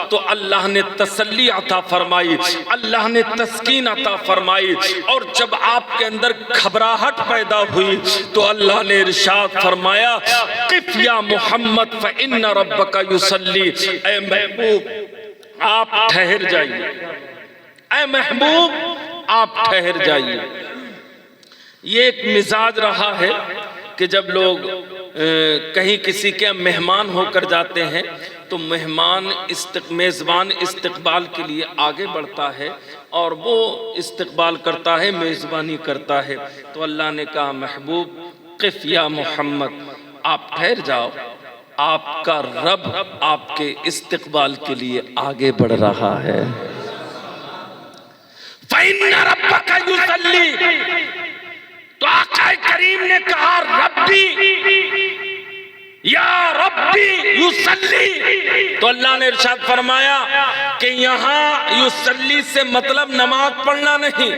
تو اللہ نے تسلی عطا فرمائی، اللہ نے تسکین عطا فرمائی، اور جب آپ کے اندر گھبراہٹ پیدا ہوئی تو اللہ نے ارشاد فرمایا قف یا محمد فإن ربک یصلی، اے محبوب آپ ٹھہر جائیے، اے محبوب آپ ٹھہر جائیے۔ یہ ایک مزاج رہا ہے کہ جب لوگ کہیں کسی کے مہمان ہو کر جاتے ہیں تو میزبان استقبال کے لیے آگے بڑھتا ہے اور وہ استقبال کرتا ہے، میزبانی کرتا ہے۔ تو اللہ نے کہا محبوب قف یا محمد آپ ٹھہر جاؤ، آپ کا رب آپ کے استقبال کے لیے آگے بڑھ رہا ہے۔ فَإِنَّ رَبَّكَ يُصَلِّي، تو آقا کریم نے کہا ربی یا ربی یصلی، تو اللہ نے ارشاد فرمایا کہ یہاں یصلی سے مطلب نماز پڑھنا نہیں،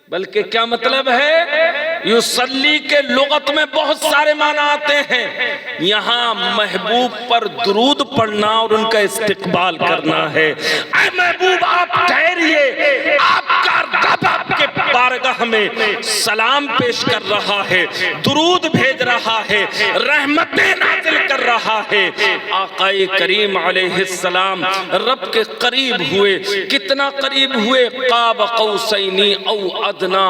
بلکہ کیا مطلب ہے؟ یصلی کے لغت میں بہت سارے معنی آتے ہیں، یہاں محبوب پر درود پڑھنا اور ان کا استقبال کرنا ہے۔ اے محبوب آپ ٹھہریے، آپ کا رب آپ کے بارگاہ میں سلام پیش کر رہا ہے، درود بھیج رہا ہے، رحمتیں نازل کر رہا ہے۔ آقا کریم علیہ السلام رب کے قریب ہوئے، کتنا قریب ہوئے؟ قاب قوسین او ادنا،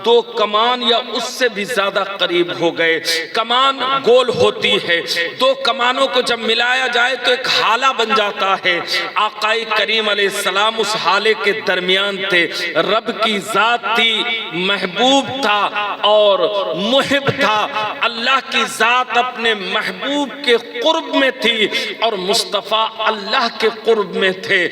دو کمان یا اس سے بھی زیادہ قریب ہو گئے۔ کمان گول ہوتی ہے، دو کمانوں کو جب ملایا جائے تو ایک حالہ بن جاتا ہے۔ آقا کریم علیہ السلام اس حالے کے درمیان تھے، رب کی ذات تھی، محبوب تھا اور محب تھا۔ اللہ کی ذات اپنے محبوب کے قرب میں تھی اور مصطفیٰ اللہ کے قرب میں تھے۔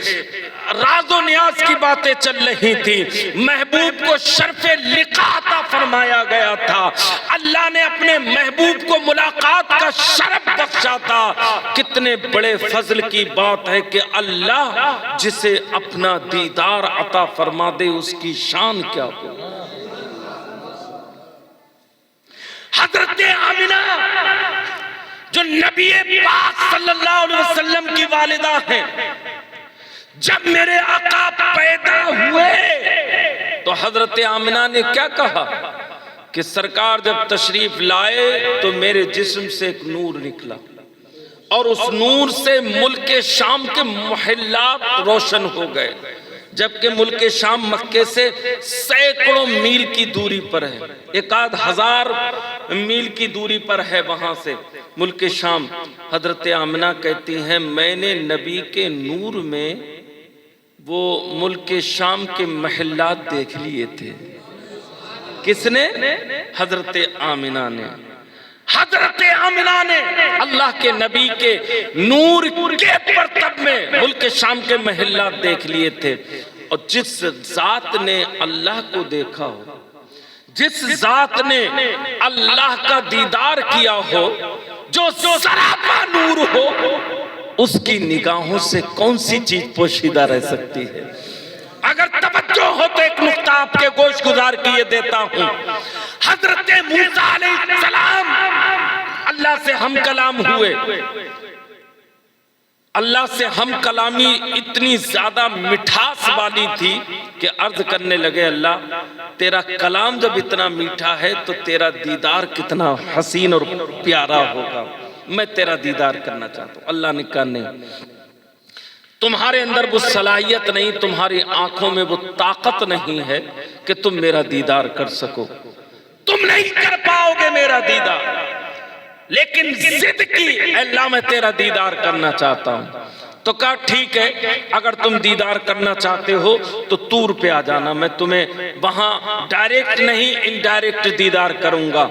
راز و نیاز کی باتیں چل رہی تھی، محبوب کو شرف لقاء عطا فرمایا گیا تھا، اللہ نے اپنے محبوب کو ملاقات کا شرف بخشا تھا۔ کتنے بڑے فضل کی بات ہے کہ اللہ جسے اپنا دیدار عطا فرما دے اس کی شان کیا ہو۔ حضرت آمنہ جو نبی پاک صلی اللہ علیہ وسلم کی والدہ ہیں، جب میرے آقا پیدا ہوئے تو حضرت آمنہ نے کیا کہا کہ سرکار جب تشریف لائے تو میرے جسم سے ایک نور نکلا اور اس نور سے ملک شام کے محلات روشن ہو گئے، جبکہ ملک شام مکے سے سینکڑوں میل کی دوری پر ہے، ایک آدھ ہزار میل کی دوری پر ہے وہاں سے ملک شام۔ حضرت آمنہ کہتی ہیں میں نے نبی کے نور میں وہ ملک شام کے محلات دیکھ لیے تھے۔ کس نے؟ حضرت آمنہ نے۔ حضرت آمنہ نے اللہ کے نبی کے نور کے پرتب میں ملک شام کے محلات دیکھ لیے تھے۔ اور جس ذات نے اللہ کو دیکھا ہو، جس ذات نے اللہ کا دیدار کیا ہو، جو سراپا نور ہو، اس کی نگاہوں سے کون سی چیز پوشیدہ رہ سکتی ہے؟ اگر توجہ ہو تو ایک نقطہ آپ کے گوش گزار کیے دیتا ہوں۔ حضرت موسیٰ علیہ السلام اللہ سے ہم کلام ہوئے، اللہ سے ہم کلامی اتنی زیادہ مٹھاس والی تھی کہ عرض کرنے لگے اللہ تیرا کلام جب اتنا میٹھا ہے تو تیرا دیدار کتنا حسین اور پیارا ہوگا، میں تیرا دیدار کرنا چاہتا ہوں۔ اللہ نے کہا نہیں، تمہارے اندر وہ صلاحیت نہیں، تمہاری آنکھوں میں وہ طاقت نہیں ہے کہ تم میرا دیدار کر سکو، تم نہیں کر پاؤ گے میرا دیدار، لیکن ضد کی اے اللہ میں تیرا دیدار کرنا چاہتا ہوں۔ تو کہا ٹھیک ہے، اگر تم دیدار کرنا چاہتے ہو تو طور پہ آ جانا، میں تمہیں وہاں ڈائریکٹ نہیں انڈائریکٹ دیدار کروں گا،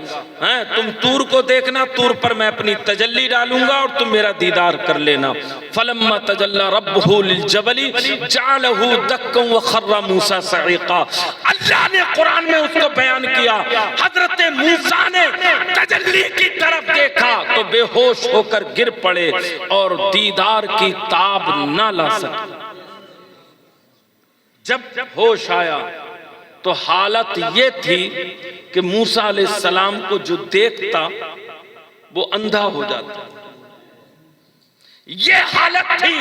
تم طور کو دیکھنا، طور پر میں اپنی تجلی ڈالوں گا اور تم میرا دیدار کر لینا۔ فلما تجلی ربہ للجبل جعلہ دکا وخر موسیٰ صعقا، اللہ نے قرآن میں اس کو بیان کیا، حضرت موسیٰ نے تجلی کی طرف دیکھا تو بے ہوش ہو کر گر پڑے اور دیدار کی تاب نہ لا سکے۔ جب ہوش آیا تو حالت یہ تھی کہ موسیٰ علیہ السلام کو جو دیکھتا وہ اندھا ہو جاتا، یہ حالت تھی۔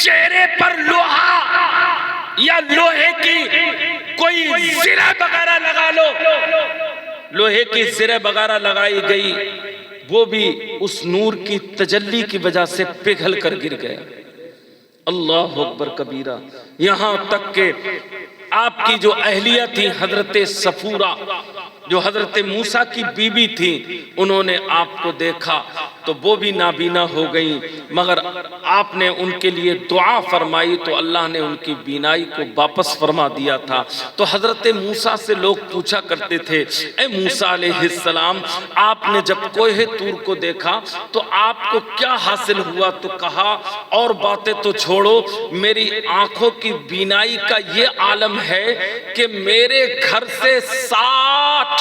چہرے پر لوہا یا لوہے کی کوئی زرہ وغیرہ لگا لو، لوہے کی زرہ وغیرہ لگائی گئی، وہ بھی اس نور کی تجلی کی وجہ سے پگھل کر گر گیا۔ اللہ اکبر کبیرہ۔ یہاں تک کہ آپ کی جو اہلیہ تھی حضرت صفورہ، جو حضرت موسیٰ کی بیوی تھی، انہوں نے آپ کو دیکھا تو وہ بھی نابینا ہو گئیں، مگر آپ نے ان کے لیے دعا فرمائی تو اللہ نے ان کی بینائی کو واپس فرما دیا تھا۔ تو حضرت موسیٰ سے لوگ پوچھا کرتے تھے، اے موسیٰ علیہ السلام، آپ نے جب کوہ طور کو دیکھا تو آپ کو کیا حاصل ہوا؟ تو کہا اور باتیں تو چھوڑو، میری آنکھوں کی بینائی کا یہ عالم ہے کہ میرے گھر سے 60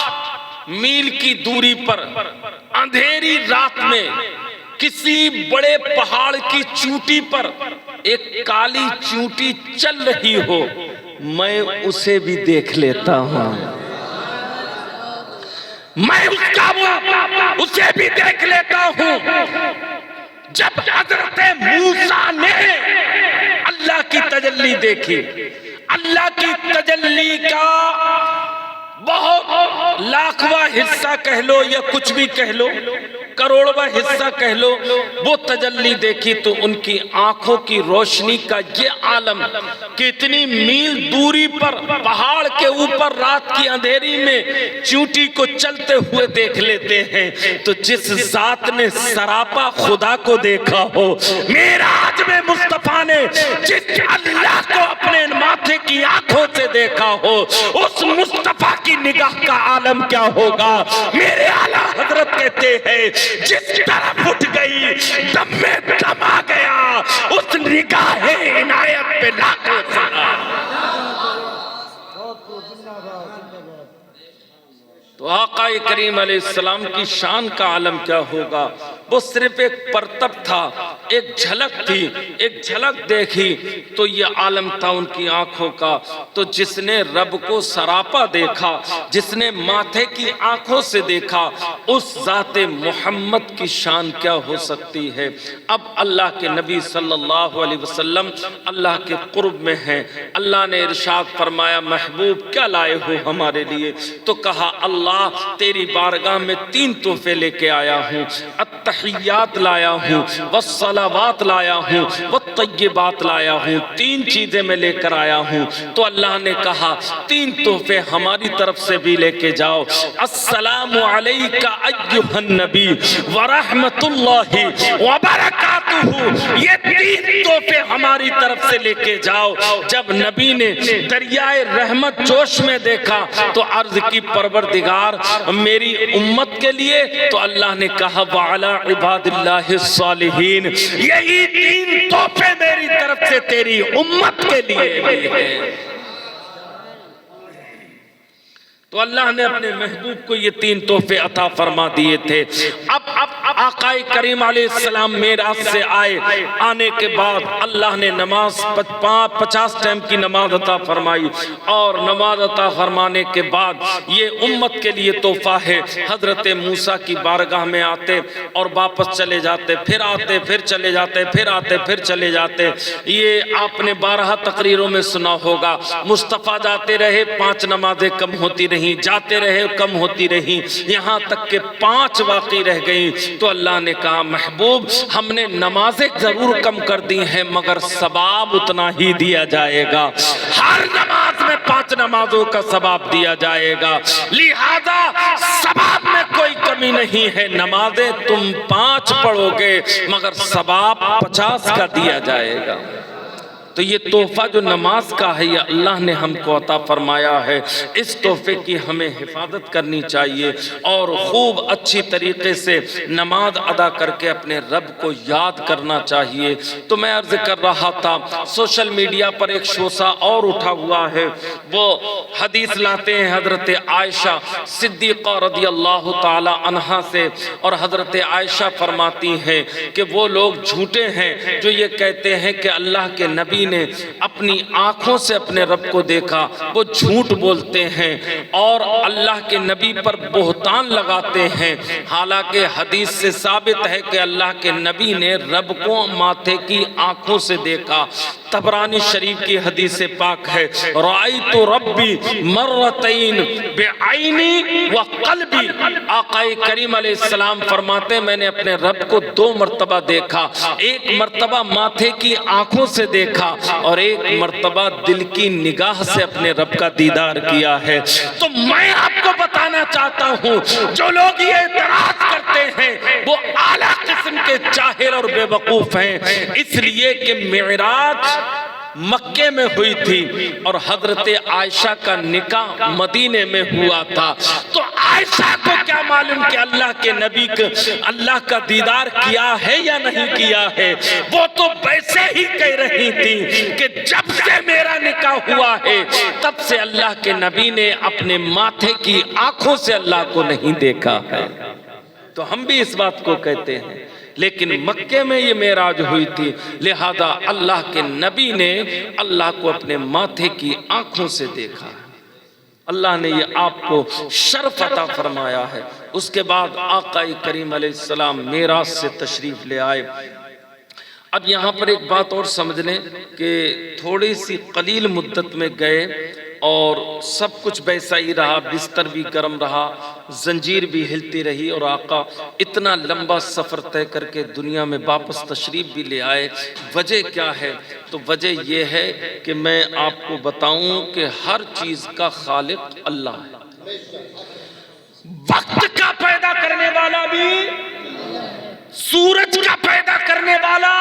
میل کی دوری پر اندھیری رات میں کسی بڑے پہاڑ کی چوٹی پر ایک کالی چونٹی چل رہی ہو، میں اسے بھی دیکھ لیتا ہوں، میں اسے بھی دیکھ لیتا ہوں۔ جب حضرت موسیٰ نے اللہ کی تجلی دیکھی، اللہ کی تجلی کا بہت لاکھواں حصہ کہہ لو یا کچھ بھی کہہ لو، کروڑواں حصہ کہہ لو، وہ تجلی دیکھی تو ان کی آنکھوں کی روشنی کا یہ عالم کتنی میل دوری پر پہاڑ کے اوپر رات کی اندھیری میں چونٹی کو چلتے ہوئے دیکھ لیتے ہیں۔ تو جس ذات نے سراپا خدا کو دیکھا ہو، معراج میں مصطفیٰ نے جس اللہ کو اپنے ماتھے کی آنکھوں سے دیکھا ہو، اس مصطفیٰ کی نگاہ کا عالم کیا ہوگا؟ میرے اعلیٰ حضرت کہتے ہیں جس طرف اٹھ گئی دم میں دم آ گیا، اس نگاہ عنایت پہ لاکھوں سلام۔ تو آقا کریم علیہ السلام کی شان کا عالم کیا ہوگا؟ وہ صرف ایک پرتب تھا، ایک جھلک تھی، ایک جھلک دیکھی تو یہ عالم تھا ان کی آنکھوں کا۔ تو جس نے رب کو سراپا دیکھا، جس نے ماتھے کی آنکھوں سے دیکھا، اس ذات محمد کی شان کیا ہو سکتی ہے؟ اب اللہ کے نبی صلی اللہ علیہ وسلم اللہ کے قرب میں ہیں۔ اللہ نے ارشاد فرمایا محبوب کیا لائے ہو ہمارے لیے؟ تو کہا اللہ تیری بارگاہ میں 3 تحفے لے کے آیا ہوں، التحیات لایا ہوں، والصلوات لایا ہوں، والطیبات لایا ہوں، 3 چیزیں میں لے کر آیا ہوں۔ تو اللہ نے کہا 3 تحفے ہماری طرف سے بھی لے کے جاؤ، السلام علیکہ ایہا النبی ورحمت اللہ وبرکاتہ، یہ 3 تحفے ہماری طرف سے لے کے جاؤ۔ جب نبی نے دریائے رحمت جوش میں دیکھا تو عرض کی پروردگار میری امت کے لیے، تو اللہ نے کہا وعلی عباد اللہ الصالحین، یہی 3 تحفے میری طرف سے تیری امت کے لیے بھی ہے۔ تو اللہ نے اپنے محبوب کو یہ 3 تحفے عطا فرما دیے تھے۔ اب آقا کریم علیہ السلام معراج سے آئے، آنے کے بعد اللہ نے نماز 50 ٹائم کی نماز عطا فرمائی، اور نماز عطا فرمانے کے بعد یہ امت کے لیے تحفہ ہے۔ حضرت موسیٰ کی بارگاہ میں آتے اور واپس چلے جاتے، پھر آتے پھر چلے جاتے، پھر آتے پھر چلے جاتے۔ یہ آپ نے 12 تقریروں میں سنا ہوگا، مصطفیٰ جاتے رہے 5 نمازیں کم ہوتی رہی، جاتے رہے کم ہوتی رہی، یہاں تک کہ 5 باقی رہ گئیں۔ تو اللہ نے کہا محبوب ہم نے نمازیں ضرور کم کر دی ہیں مگر ثواب اتنا ہی دیا جائے گا، ہر نماز میں 5 نمازوں کا ثواب دیا جائے گا، لہذا ثواب میں کوئی کمی نہیں ہے، نمازیں تم 5 پڑھو گے مگر ثواب 50 کا دیا جائے گا۔ تو یہ تحفہ جو نماز کا ہے یہ اللہ نے ہم کو عطا فرمایا ہے، اس تحفے کی ہمیں حفاظت کرنی چاہیے اور خوب اچھی طریقے سے نماز ادا کر کے اپنے رب کو یاد کرنا چاہیے۔ تو میں عرض کر رہا تھا سوشل میڈیا پر ایک شوشہ اور اٹھا ہوا ہے، وہ حدیث لاتے ہیں حضرت عائشہ صدیقہ رضی اللہ تعالی عنہا سے، اور حضرت عائشہ فرماتی ہیں کہ وہ لوگ جھوٹے ہیں جو یہ کہتے ہیں کہ اللہ کے نبی نبی نے اپنی آنکھوں سے اپنے رب کو دیکھا، وہ جھوٹ بولتے ہیں اور اللہ کے نبی پر بہتان لگاتے ہیں، حالانکہ حدیث سے ثابت ہے کہ اللہ کے نبی نے رب کو ماتھے کی آنکھوں سے دیکھا۔ طبرانی شریف کی حدیث پاک ہے، رأیت ربی مرتین بعینی و قلبی۔ آقا کریم علیہ السلام فرماتے ہیں میں نے اپنے رب کو 2 مرتبہ دیکھا، ایک مرتبہ ماتھے کی آنکھوں سے دیکھا اور ایک مرتبہ دل کی نگاہ سے اپنے رب کا دیدار کیا ہے۔ تو میں آپ کو بتانا چاہتا ہوں جو لوگ یہ اعتراض کرتے ہیں وہ اعلیٰ قسم کے جاہل اور بے وقوف ہیں، اس لیے کہ معراج مکے میں ہوئی تھی اور حضرت عائشہ کا نکاح مدینے میں ہوا تھا۔ تو عائشہ کو کیا معلوم کہ اللہ کے نبی کو اللہ کا دیدار کیا ہے یا نہیں کیا ہے؟ وہ تو ویسے ہی کہہ رہی تھی کہ جب سے میرا نکاح ہوا ہے تب سے اللہ کے نبی نے اپنے ماتھے کی آنکھوں سے اللہ کو نہیں دیکھا ہے۔ تو ہم بھی اس بات کو کہتے ہیں، لیکن مکے میں یہ معراج ہوئی تھی، لہذا اللہ کے نبی نے اللہ کو اپنے ماتھے کی آنکھوں سے دیکھا۔ اللہ نے یہ آپ کو شرف عطا فرمایا ہے۔ اس کے بعد آقا کریم علیہ السلام معراج سے تشریف لے آئے۔ اب یہاں پر ایک بات اور سمجھ لیں کہ تھوڑی سی قلیل مدت میں گئے اور سب کچھ ویسا ہی رہا، بستر بھی گرم رہا، زنجیر بھی ہلتی رہی، اور آقا اتنا لمبا سفر طے کر کے دنیا میں واپس تشریف بھی لے آئے۔ وجہ کیا ہے؟ تو وجہ یہ ہے کہ میں آپ کو بتاؤں کہ ہر چیز کا خالق اللہ ہے۔ وقت کا پیدا کرنے والا بھی، سورج کا پیدا کرنے والا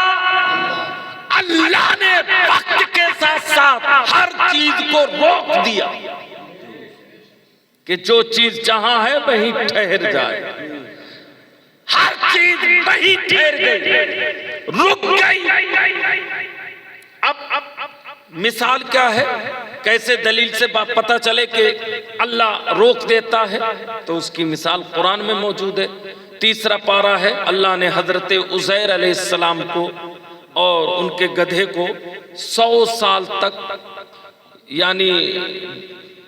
اللہ نے وقت کے ساتھ ساتھ ہر چیز کو روک دیا کہ جو چیز جہاں ہے وہیں ٹھہر جائے۔ ہر چیز وہیں ٹھہر گئی، رک گئی۔ اب مثال کیا ہے؟ کیسے دلیل سے پتہ چلے کہ اللہ روک دیتا ہے؟ تو اس کی مثال قرآن میں موجود ہے۔ 3 پارہ ہے، اللہ نے حضرت عزیر علیہ السلام کو اور ان کے گدھے کو 100 سال تک یعنی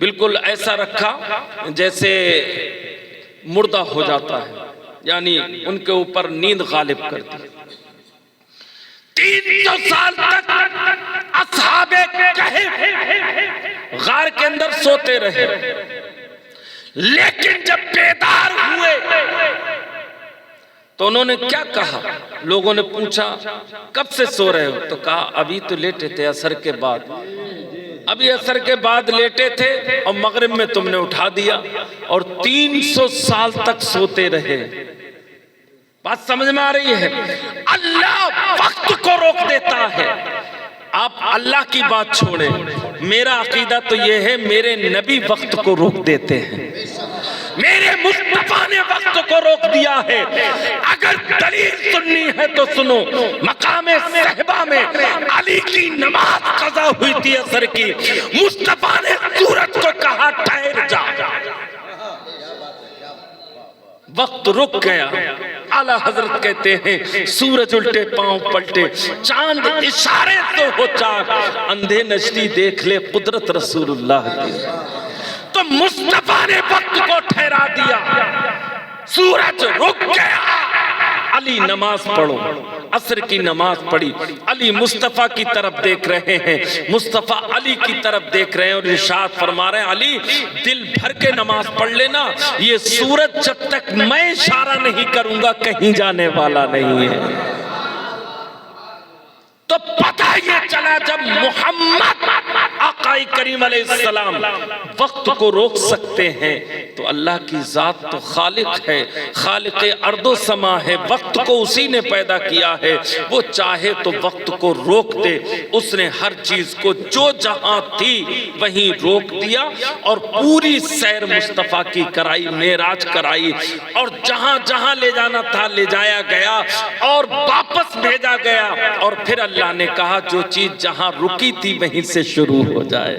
بالکل ایسا رکھا جیسے مردہ ہو جاتا ہے، یعنی ان کے اوپر نیند غالب کر دی۔ 300 سال تک اصحاب کہف غار کے اندر سوتے رہے، لیکن جب بیدار ہوئے تو انہوں نے کیا کہا؟ لوگوں نے پوچھا کب سے سو رہے ہو؟ تو کہا ابھی تو لیٹے تھے عصر کے بعد، ابھی عصر کے بعد لیٹے تھے اور مغرب میں تم نے اٹھا دیا، اور 300 سال تک سوتے رہے۔ بات سمجھ میں آ رہی ہے؟ اللہ وقت کو روک دیتا ہے۔ آپ اللہ کی بات چھوڑیں، میرا عقیدہ تو یہ ہے میرے نبی وقت کو روک دیتے ہیں، میرے مصطفیٰ نے وقت کو روک دیا ہے۔ اگر دلیل سننی ہے تو سنو، مقام صحبہ میں علی کی نماز قضا ہوئی تھی عصر کی، مصطفیٰ نے سورج کو کہا ٹھہر جا، وقت رک گیا۔ اعلیٰ حضرت کہتے ہیں سورج الٹے پاؤں پلٹے، چاند اشارے سے ہو چاک، اندھے نشتی دیکھ لے قدرت رسول اللہ کی۔ تو مصطفیٰ نے وقت کو ٹھہرا دیا، سورج رک گیا، علی نماز پڑھو، عصر کی نماز پڑھی، علی مصطفیٰ کی طرف دیکھ رہے ہیں، مصطفیٰ علی کی طرف دیکھ رہے ہیں اور ارشاد فرما رہے ہیں علی دل بھر کے نماز پڑھ لینا، یہ سورج جب تک میں اشارہ نہیں کروں گا کہیں جانے والا نہیں ہے۔ تو پتہ یہ چلا جب محمد آقا کریم علیہ السلام وقت کو روک سکتے ہیں تو اللہ کی ذات تو خالق ہے، خالق ارض و سما ہے، وقت کو اسی نے پیدا کیا ہے، وہ چاہے تو وقت کو روک دے۔ اس نے ہر چیز کو جو جہاں تھی وہیں روک دیا اور پوری سیر مصطفیٰ کی کرائی، معراج کرائی، اور جہاں جہاں لے جانا تھا لے جایا گیا اور واپس بھیجا گیا، اور پھر اللہ نے کہا جو چیز جہاں رکی تھی وہیں سے شروع ہو جائے۔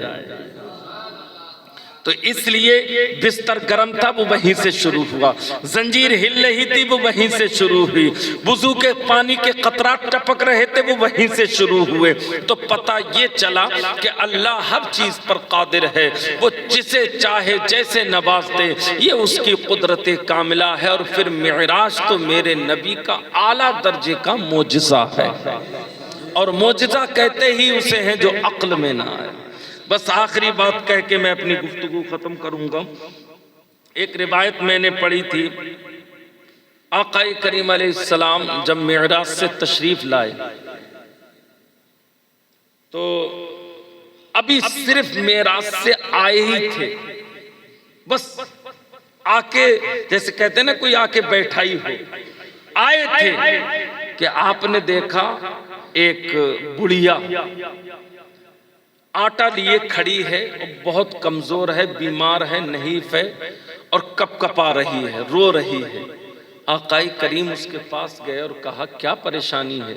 تو اس لیے بستر گرم تھا وہ وہیں سے شروع ہوا، زنجیر ہل رہی تھی وہ وہیں سے شروع ہوئی، وضو کے پانی کے قطرات ٹپک رہے تھے وہ وہیں سے شروع ہوئے۔ تو پتہ یہ چلا کہ اللہ ہر چیز پر قادر ہے، وہ جسے چاہے جیسے نواز دے، یہ اس کی قدرت کاملہ ہے۔ اور پھر معراج تو میرے نبی کا اعلیٰ درجے کا معجزہ ہے، اور معجزہ کہتے ہی اسے ہیں جو عقل میں نہ آئے۔ بس آخری بات کہہ کے میں اپنی گفتگو ختم کروں گا۔ ایک روایت میں نے پڑھی تھی، آقا کریم علیہ السلام جب معراج سے تشریف لائے تو ابھی صرف معراج سے آئے ہی تھے، بس آ کے جیسے کہتے ہیں نا کوئی آ کے بیٹھا ہی ہو، آئے تھے کہ آپ نے دیکھا ایک بڑھیا آٹا لیے کھڑی ہے، اور بہت کمزور ہے، بیمار ہے، نحیف ہے، اور کپ کپا رہی ہے، رو رہی ہے۔ آقا کریم اس کے پاس گئے اور کہا کیا پریشانی ہے؟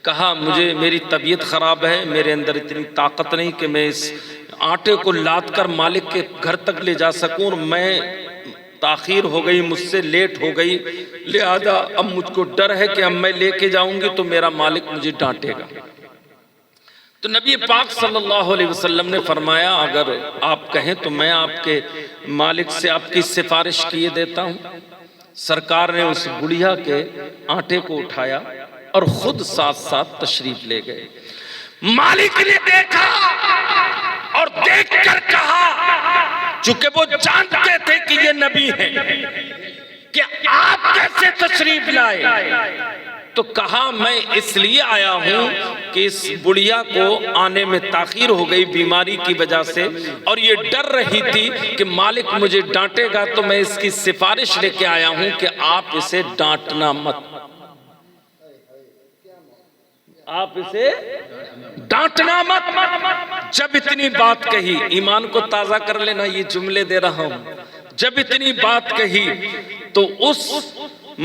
کہا مجھے میری طبیعت خراب ہے، میرے اندر اتنی طاقت نہیں کہ میں اس آٹے کو لاد کر مالک کے گھر تک لے جا سکوں، اور میں تاخیر ہو گئی، مجھ سے لیٹ ہو گئی، لہذا اب مجھ کو ڈر ہے کہ اب میں لے کے جاؤں گی تو میرا مالک مجھے ڈانٹے گا۔ تو نبی پاک صلی اللہ علیہ وسلم نے فرمایا اگر آپ کہیں تو میں آپ کے مالک سے آپ کی سفارش کیے دیتا ہوں۔ سرکار نے اس بڑھیا کے آٹے کو اٹھایا اور خود ساتھ ساتھ تشریف لے گئے۔ مالک نے دیکھا اور دیکھ کر کہا، چونکہ وہ جانتے تھے کہ یہ نبی ہے، کہ آپ کیسے تشریف لائے؟ تو کہا میں اس لیے آیا ہوں کہ اس بڑھیا کو آنے میں تاخیر ہو گئی بیماری کی وجہ سے، اور یہ ڈر رہی تھی کہ مالک مجھے ڈانٹے گا، تو میں اس کی سفارش لے کے آیا ہوں کہ آپ اسے ڈانٹنا مت، آپ اسے ڈانٹنا مت۔ جب اتنی بات کہی، ایمان کو تازہ کر لینا، یہ جملے دے رہا ہوں، جب اتنی بات کہی تو اس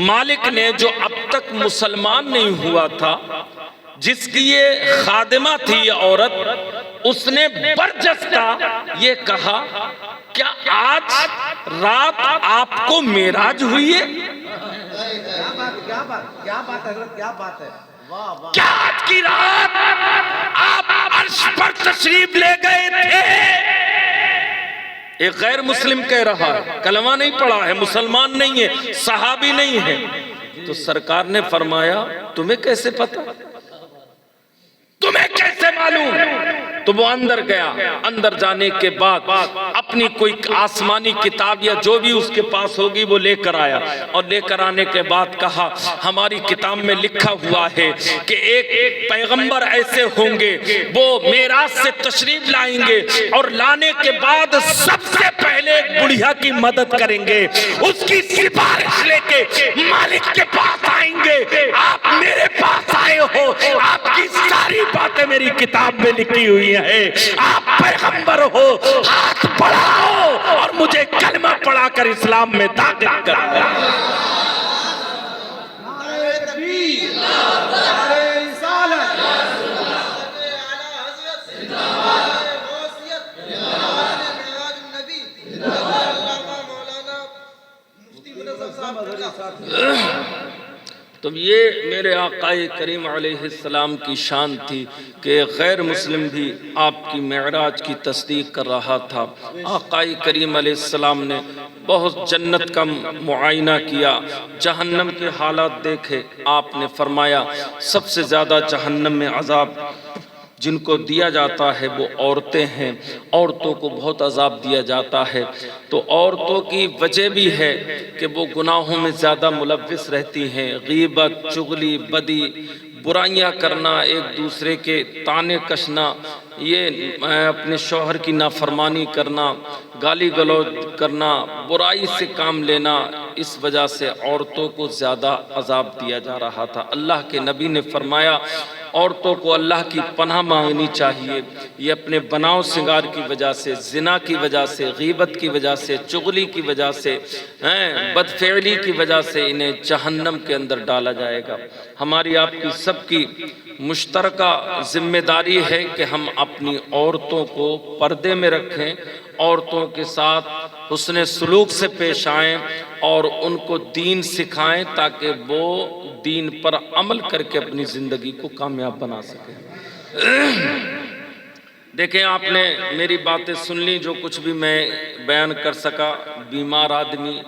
مالک نے جو اب تک مسلمان نہیں ہوا تھا، جس کی یہ خادمہ تھی یہ عورت، اس نے برجستہ یہ کہا کیا آج رات آپ کو معراج ہوئی ہے؟ کیا بات ہے کیا آج کی رات آپ عرش پر تشریف لے گئے تھے؟ ایک غیر مسلم کہہ رہا ہے، کلمہ نہیں پڑھا ہے، مسلمان نہیں ہے، صحابی نہیں ہے۔ تو سرکار نے فرمایا تمہیں کیسے پتا؟ تمہیں کیسے معلوم؟ تو وہ اندر گیا، اندر جانے کے بعد اپنی کوئی آسمانی کتاب یا جو بھی اس کے پاس ہوگی وہ لے کر آیا، اور لے کر آنے کے بعد کہا ہماری کتاب میں لکھا ہوا ہے کہ ایک پیغمبر ایسے ہوں گے وہ معراج سے تشریف لائیں گے، اور لانے کے بعد سب سے پہلے ایک بڑھیا کی مدد کریں گے، اس کی سفارش لے کے مالک کے پاس آئیں گے۔ آپ میرے پاس آئے ہو، آپ کی ساری باتیں میری کتاب میں لکھی ہوئی ہے، آپ پیغمبر ہو، ہاتھ بڑھاؤ اور مجھے کلمہ پڑھا کر اسلام میں داخل کر دو۔ تو یہ میرے آقا کریم علیہ السلام کی شان تھی کہ غیر مسلم بھی آپ کی معراج کی تصدیق کر رہا تھا۔ آقا کریم علیہ السلام نے بہت جنت کا معائنہ کیا، جہنم کے حالات دیکھے۔ آپ نے فرمایا سب سے زیادہ جہنم میں عذاب جن کو دیا جاتا ہے وہ عورتیں ہیں، عورتوں کو بہت عذاب دیا جاتا ہے۔ تو عورتوں کی وجہ بھی ہے کہ وہ گناہوں میں زیادہ ملوث رہتی ہیں، غیبت، چغلی، بدی، برائیاں کرنا، ایک دوسرے کے طعنے کشنا، یہ اپنے شوہر کی نافرمانی کرنا، گالی گلوچ کرنا، برائی سے کام لینا، اس وجہ سے عورتوں کو زیادہ عذاب دیا جا رہا تھا۔ اللہ کے نبی نے فرمایا عورتوں کو اللہ کی پناہ مانگنی چاہیے، یہ اپنے بناؤ سنگار کی وجہ سے، زنا کی وجہ سے، غیبت کی وجہ سے، چغلی کی وجہ سے، بدفعلی کی وجہ سے انہیں جہنم کے اندر ڈالا جائے گا۔ ہماری آپ کی سب کی مشترکہ ذمہ داری ہے کہ ہم اپنی عورتوں کو پردے میں رکھیں، عورتوں کے ساتھ حسن سلوک سے پیش آئیں اور ان کو دین سکھائیں تاکہ وہ دین پر عمل کر کے اپنی زندگی کو کامیاب بنا سکیں۔ دیکھیں آپ نے میری باتیں سن لی، جو کچھ بھی میں بیان کر سکا۔ بیمار آدمی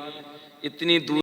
اتنی دور